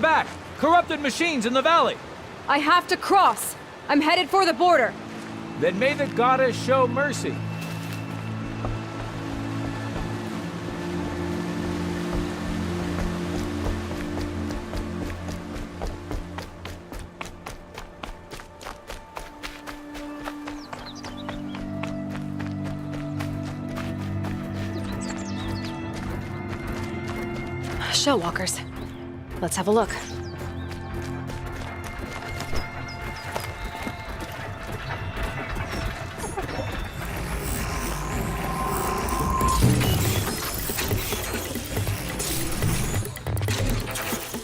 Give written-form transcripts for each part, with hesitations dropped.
back! Corrupted machines in the valley! I have to cross! I'm headed for the border! Then may the goddess show mercy. Shellwalkers. Let's have a look.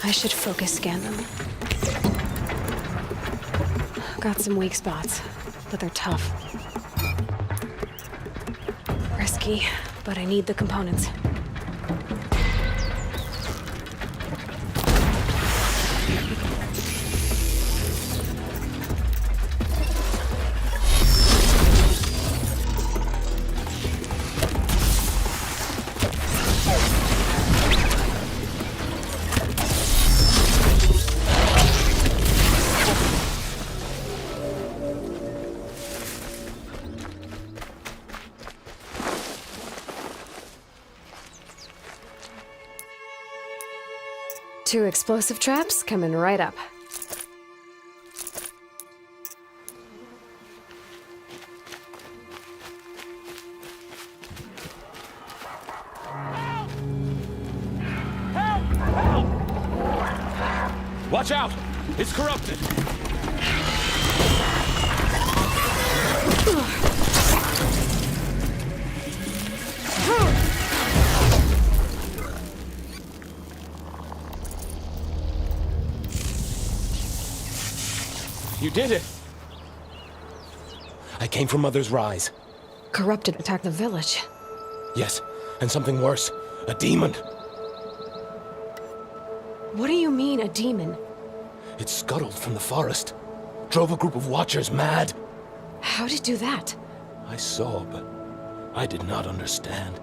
I should focus scan them. Got some weak spots, but they're tough. Risky, but I need the components. Two explosive traps coming right up. Watch out! It's corrupted! You did it! I came from Mother's Rise. Corrupted attacked the village. Yes, and something worse. A demon. What do you mean, a demon? It scuttled from the forest. Drove a group of watchers mad. How did it do that? I saw, but I did not understand.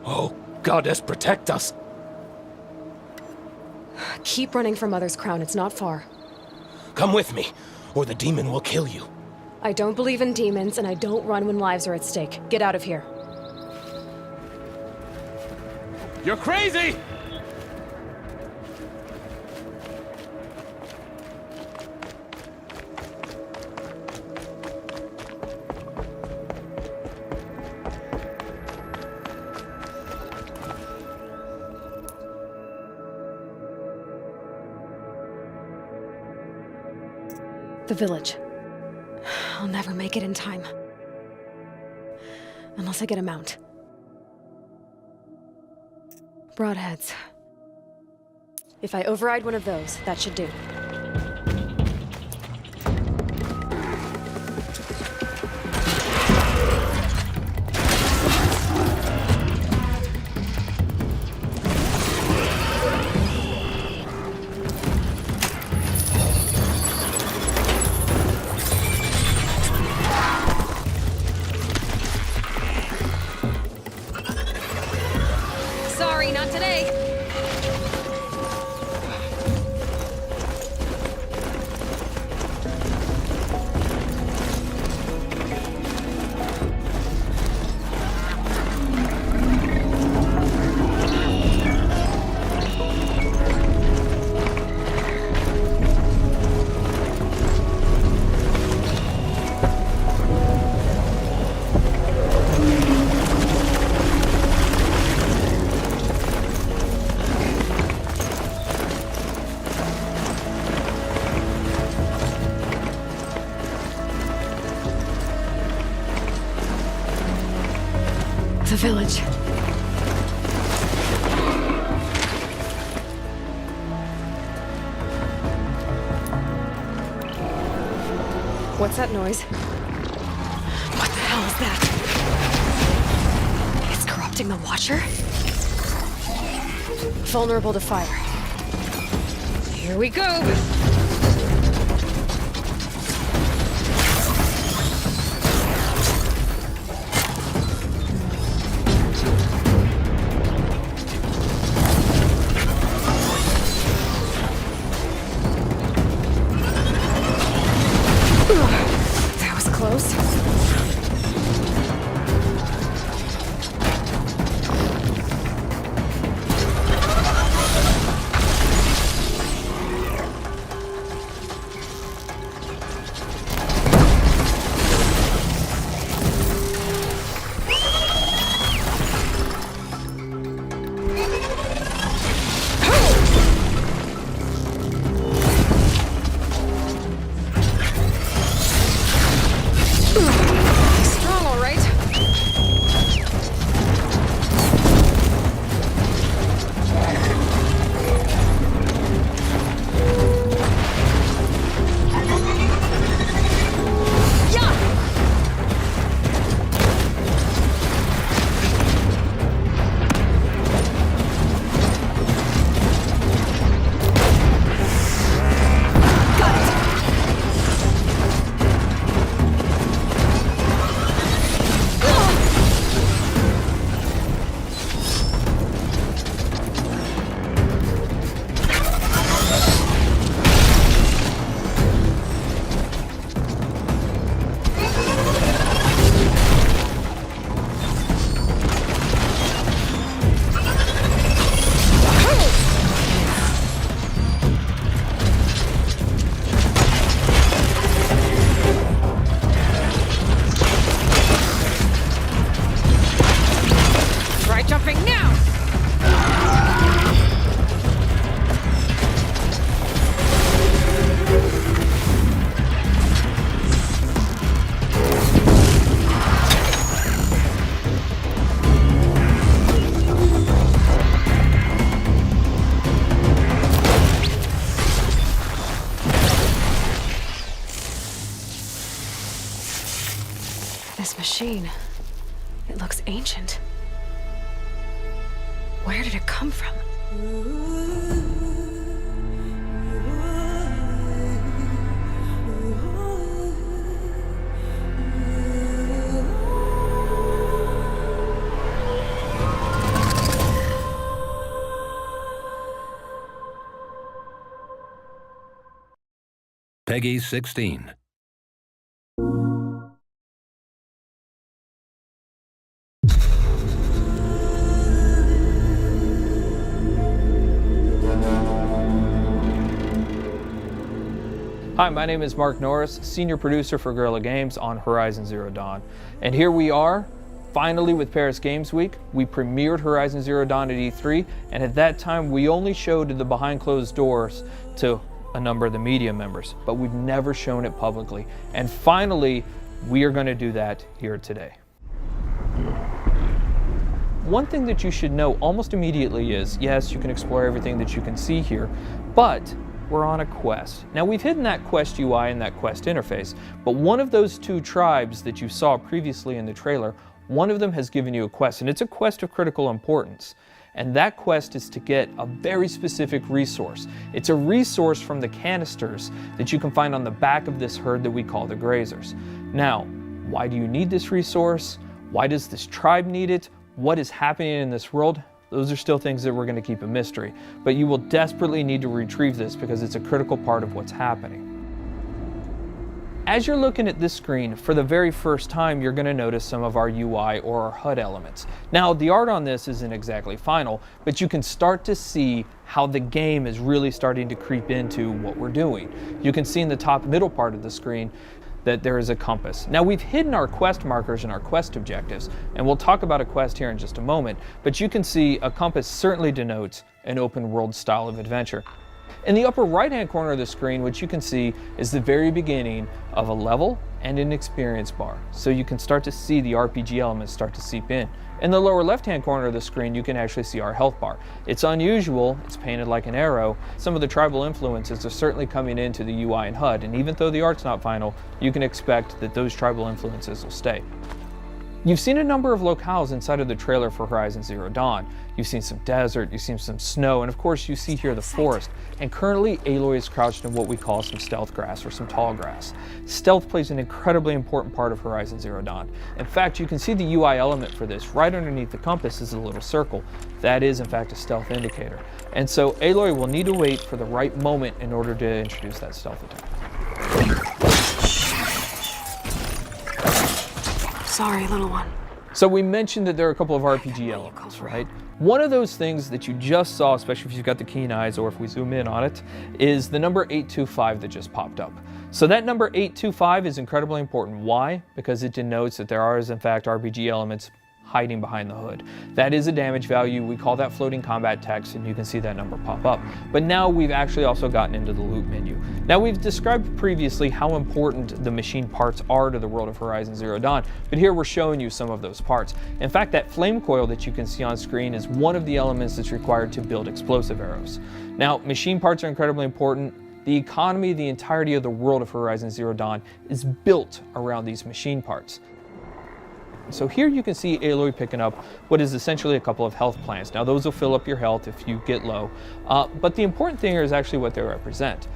Oh, Goddess, protect us! Keep running for Mother's crown, it's not far. Come with me, or the demon will kill you. I don't believe in demons, and I don't run when lives are at stake. Get out of here. You're crazy! The village. I'll never make it in time. Unless I get a mount. Broadheads. If I override one of those, that should do. Sorry, not today. The village. What's that noise? What the hell is that? It's corrupting the Watcher? Vulnerable to fire. Here we go! This machine, it looks ancient. Where did it come from? Peggy 16. Hi, my name is Mark Norris, Senior Producer for Guerrilla Games on Horizon Zero Dawn. And here we are, finally with Paris Games Week. We premiered Horizon Zero Dawn at E3, and at that time we only showed the behind closed doors to a number of the media members, but we've never shown it publicly. And finally, we are going to do that here today. One thing that you should know almost immediately is, yes, you can explore everything that you can see here, but we're on a quest. Now, we've hidden that quest UI and that quest interface, but one of those two tribes that you saw previously in the trailer, one of them has given you a quest, and it's a quest of critical importance. And that quest is to get a very specific resource. It's a resource from the canisters that you can find on the back of this herd that we call the grazers. Now, why do you need this resource? Why does this tribe need it? What is happening in this world? Those are still things that we're going to keep a mystery. But you will desperately need to retrieve this because it's a critical part of what's happening. As you're looking at this screen, for the very first time, you're going to notice some of our UI or our HUD elements. Now, the art on this isn't exactly final, but you can start to see how the game is really starting to creep into what we're doing. You can see in the top middle part of the screen that there is a compass. Now, we've hidden our quest markers and our quest objectives, and we'll talk about a quest here in just a moment, but you can see a compass certainly denotes an open world style of adventure. In the upper right hand corner of the screen, what you can see is the very beginning of a level and an experience bar, so you can start to see the RPG elements start to seep in. In the lower left hand corner of the screen, you can actually see our health bar. It's unusual, it's painted like an arrow. Some of the tribal influences are certainly coming into the UI and HUD, and even though the art's not final, you can expect that those tribal influences will stay. You've seen a number of locales inside of the trailer for Horizon Zero Dawn. You've seen some desert, you've seen some snow, and of course you see here the forest. And currently Aloy is crouched in what we call some stealth grass or some tall grass. Stealth plays an incredibly important part of Horizon Zero Dawn. In fact, you can see the UI element for this. Right underneath the compass is a little circle. That is in fact a stealth indicator. And so Aloy will need to wait for the right moment in order to introduce that stealth attack. Sorry, little one. So we mentioned that there are a couple of RPG elements, right? One of those things that you just saw, especially if you've got the keen eyes or if we zoom in on it, is the number 825 that just popped up. So that number 825 is incredibly important. Why? Because it denotes that there are, in fact, RPG elements hiding behind the hood. That is a damage value. We call that floating combat text, and you can see that number pop up. But now we've actually also gotten into the loot menu. Now, we've described previously how important the machine parts are to the world of Horizon Zero Dawn, but here we're showing you some of those parts. In fact, that flame coil that you can see on screen is one of the elements that's required to build explosive arrows. Now, machine parts are incredibly important. The economy, the entirety of the world of Horizon Zero Dawn is built around these machine parts. So here you can see Aloy picking up what is essentially a couple of health plants. Now, those will fill up your health if you get low, but the important thing here is actually what they represent.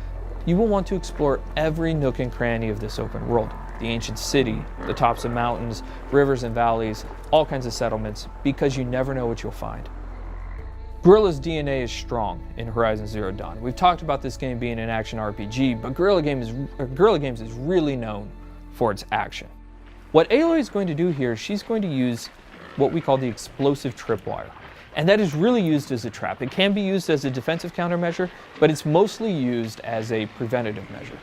You will want to explore every nook and cranny of this open world. The ancient city, the tops of mountains, rivers and valleys, all kinds of settlements, because you never know what you'll find. Guerrilla's DNA is strong in Horizon Zero Dawn. We've talked about this game being an action RPG, but Guerrilla Games is really known for its action. What Aloy is going to do here, she's going to use what we call the explosive tripwire. And that is really used as a trap. It can be used as a defensive countermeasure, but it's mostly used as a preventative measure.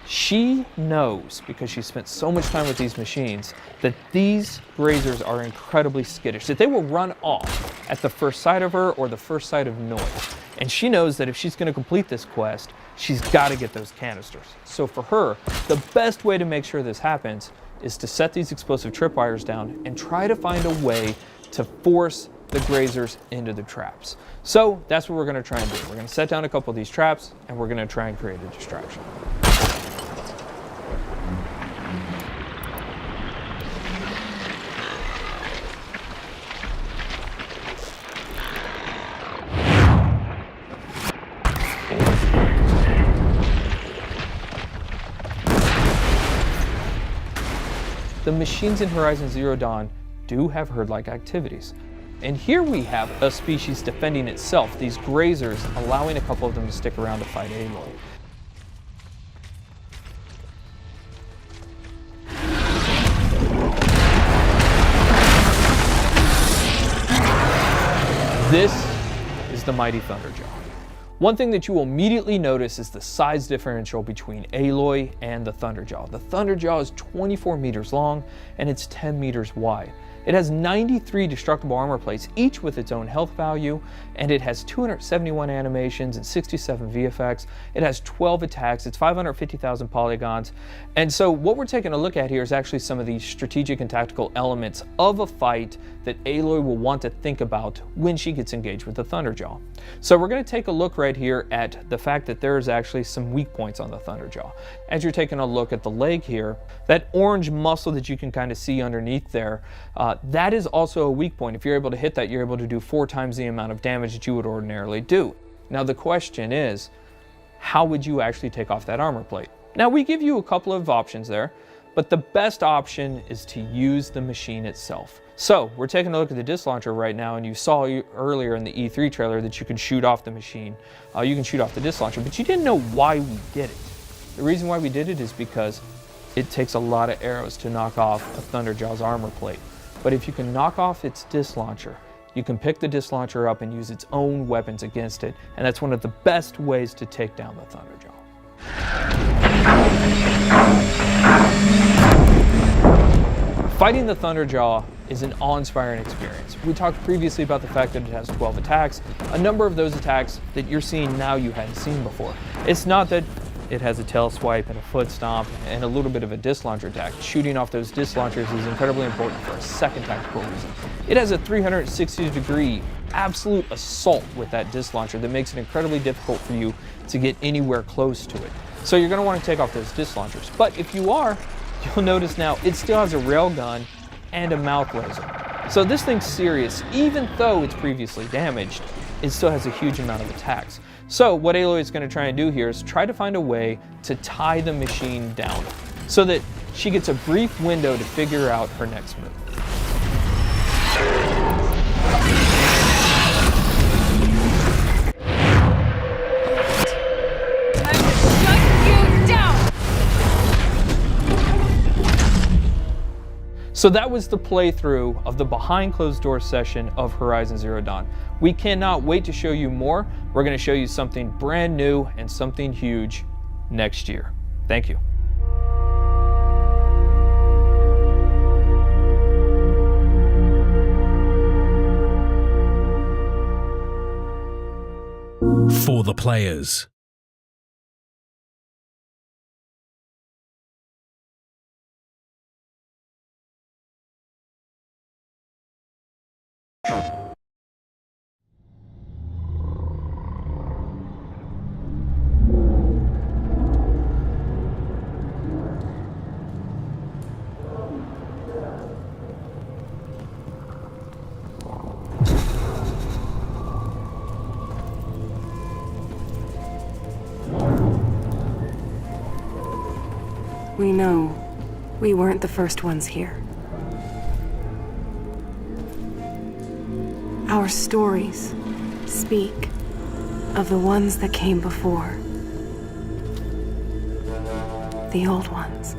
She knows, because she spent so much time with these machines, that these grazers are incredibly skittish, that they will run off at the first sight of her or the first sight of noise. And she knows that if she's going to complete this quest, she's got to get those canisters. So for her, the best way to make sure this happens is to set these explosive tripwires down and try to find a way to force the grazers into the traps. So that's what we're going to try and do. We're going to set down a couple of these traps, and we're going to try and create a distraction. the machines in Horizon Zero Dawn do have herd-like activities. And here we have a species defending itself, these grazers, allowing a couple of them to stick around to fight Aloy. This is the mighty Thunderjaw. One thing that you will immediately notice is the size differential between Aloy and the Thunderjaw. The Thunderjaw is 24 meters long and it's 10 meters wide. It has 93 destructible armor plates, each with its own health value, and it has 271 animations and 67 VFX. It has 12 attacks, it's 550,000 polygons. And so what we're taking a look at here is actually some of the strategic and tactical elements of a fight that Aloy will want to think about when she gets engaged with the Thunderjaw. So we're going to take a look right here at the fact that there is actually some weak points on the Thunderjaw. As you're taking a look at the leg here, that orange muscle that you can kind of see underneath there, that is also a weak point. If you're able to hit that, you're able to do 4 times the amount of damage that you would ordinarily do. Now the question is, how would you actually take off that armor plate? Now we give you a couple of options there, but the best option is to use the machine itself. So we're taking a look at the disc launcher right now, and you saw earlier in the E3 trailer that you can shoot off the machine. You can shoot off the disc launcher, but you didn't know why we did it. The reason why we did it is because it takes a lot of arrows to knock off a Thunderjaw's armor plate. But if you can knock off its disc launcher, you can pick the disc launcher up and use its own weapons against it, and that's one of the best ways to take down the Thunderjaw. Fighting the Thunderjaw is an awe-inspiring experience. We talked previously about the fact that it has 12 attacks. A number of those attacks that you're seeing now you hadn't seen before. It's not that it has a tail swipe and a foot stomp and a little bit of a disc launcher attack. Shooting off those disc launchers is incredibly important for a second tactical reason. It has a 360-degree absolute assault with that disc launcher that makes it incredibly difficult for you to get anywhere close to it. So you're going to want to take off those disc launchers. But if you are, you'll notice now it still has a railgun and a mouth laser. So this thing's serious. Even though it's previously damaged, it still has a huge amount of attacks. So what Aloy is going to try and do here is try to find a way to tie the machine down so that she gets a brief window to figure out her next move. So that was the playthrough of the behind closed doors session of Horizon Zero Dawn. We cannot wait to show you more. We're going to show you something brand new and something huge next year. Thank you. For the players. We know we weren't the first ones here. Our stories speak of the ones that came before. The old ones.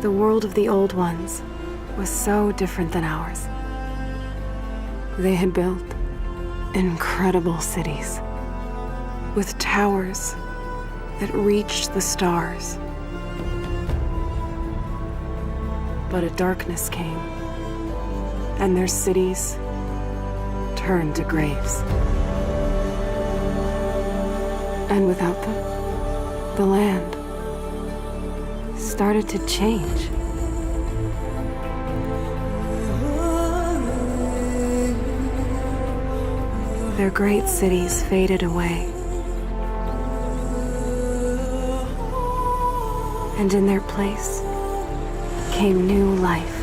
The world of the old ones was so different than ours. They had built incredible cities with towers that reached the stars. But a darkness came, and their cities turned to graves. And without them, the land started to change. Their great cities faded away. And in their place came new life.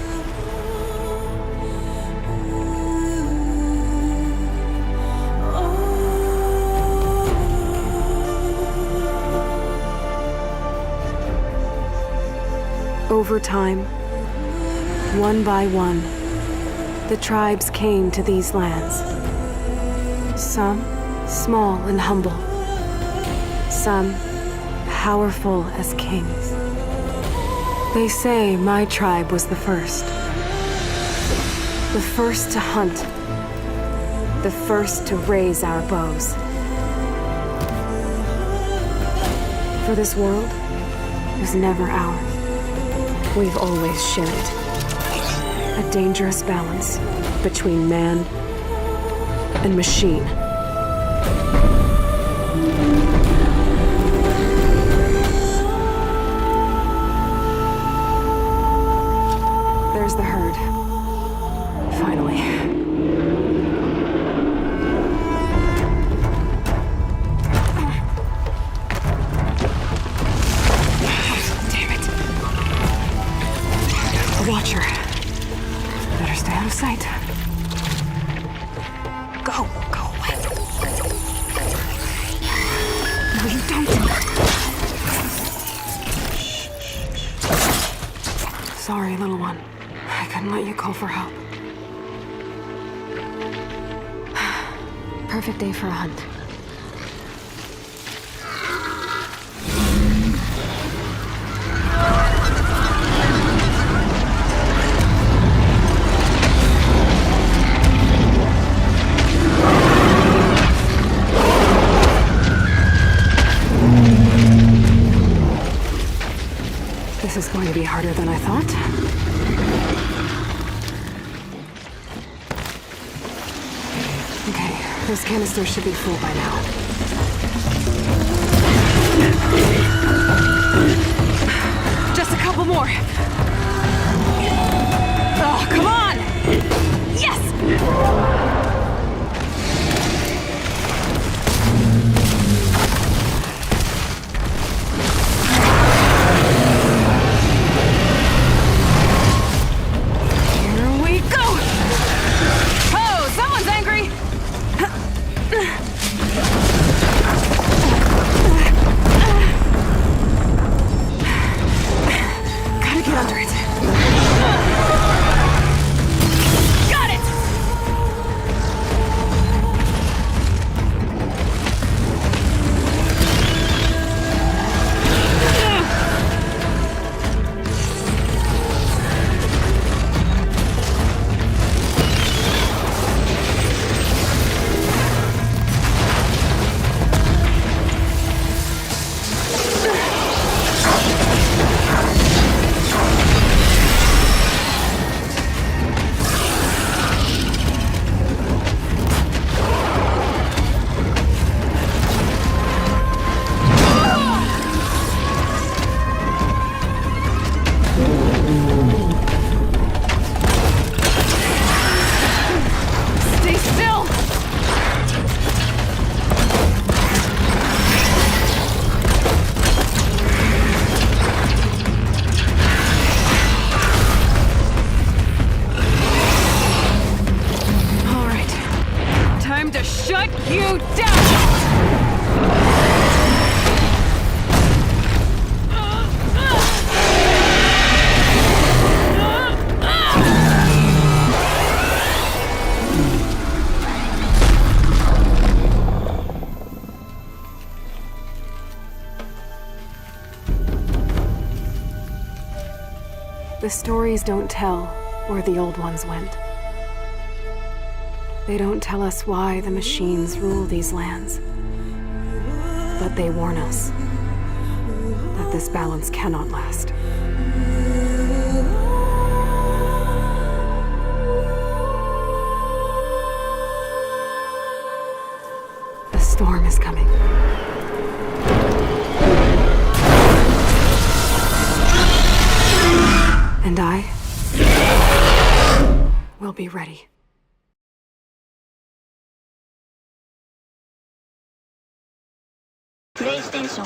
over time, one by one, the tribes came to these lands. Some small and humble, some powerful as kings. They say my tribe was the first to hunt, the first to raise our bows. For this world was never ours. We've always shared it. A dangerous balance between man and machine. There's the herd. Finally. Damn it. A watcher. Better stay out of sight. Go away. No, you don't. Sorry, little one. I couldn't let you call for help. Perfect day for a hunt. This is going to be harder than I thought. Okay, this canister should be full by now. Just a couple more. Oh, come on! Yes! The stories don't tell where the old ones went. They don't tell us why the machines rule these lands. But they warn us that this balance cannot last. The storm is coming. And I will be ready. PlayStation